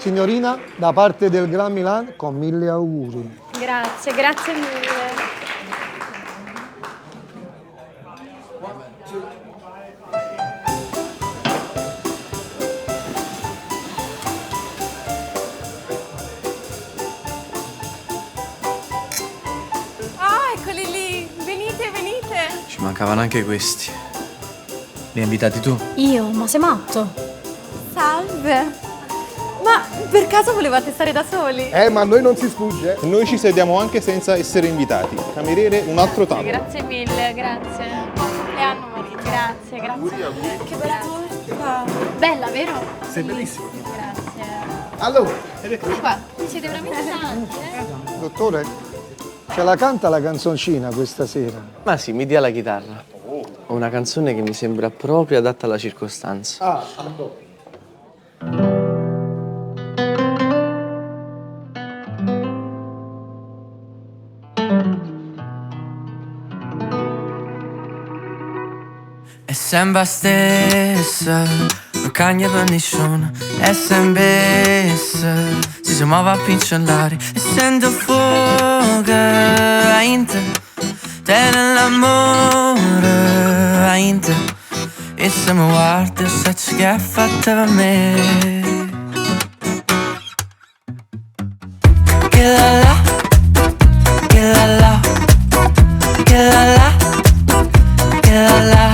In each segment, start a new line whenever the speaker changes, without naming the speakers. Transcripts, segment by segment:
Signorina, da parte del Gran Milan, con 1000 auguri.
Grazie, grazie mille.
Eccoli lì, venite, venite.
Ci mancavano anche questi. Li hai invitati tu?
Io? Ma sei matto?
Salve. Ma per caso volevate stare da soli?
Ma a noi non si sfugge. Noi ci sediamo anche senza essere invitati. Cameriere, un altro tavolo.
Grazie mille, grazie. Le hanno marito. Grazie, grazie.
Che bella torta.
Bella, vero?
Sei bellissimo.
Grazie.
Allora,
Eccoci qua. Siete veramente tanti,
Dottore, ce la canta la canzoncina questa sera?
Ma sì, mi dia la chitarra. Ho una canzone che mi sembra proprio adatta alla circostanza.
È sempre stessa, non cambia per nessuno. È sempre essa, si muove a pincellare. E sento fuoco, ain't te nell'amore, ain't. E se mi guardi, sai che ha fatto per me. Che la la, che la la, che la la, che la la.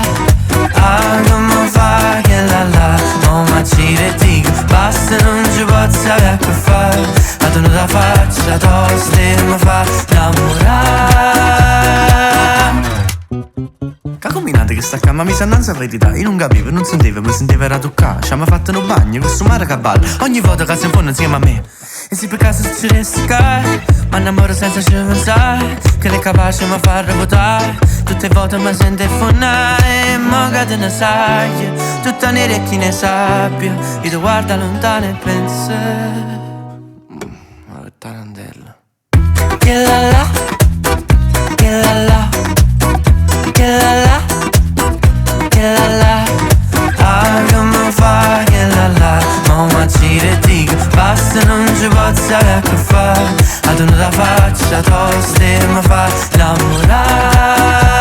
Ah, come fa che la la, non mi ci dico, basta non ci posso avere a che fare. Ma tu non la faccia tosta e mi fa innamorare. Che combinate che sta cama mi sa non sapere verità. Io non capivo, non sentivo, mi sentivo era toccare. Ci abbiamo fatto un bagno, questo mare che balla. Ogni volta che si infonde insieme a me. E se per caso succedesse che ma innamoro senza ci pensare, che lei è capace mi fa votare. Tutte le volte mi sente fonare. E mo che te ne sai, tutta nera e chi ne sappia. Io ti guarda lontano e penso ma che tarantella. Che la la, che la la, che la la, che la la. Ah, come fa che la la, ma ci dico, basta non ci posso avere a che fare. Ad una faccia tosta e mi fa innamorare.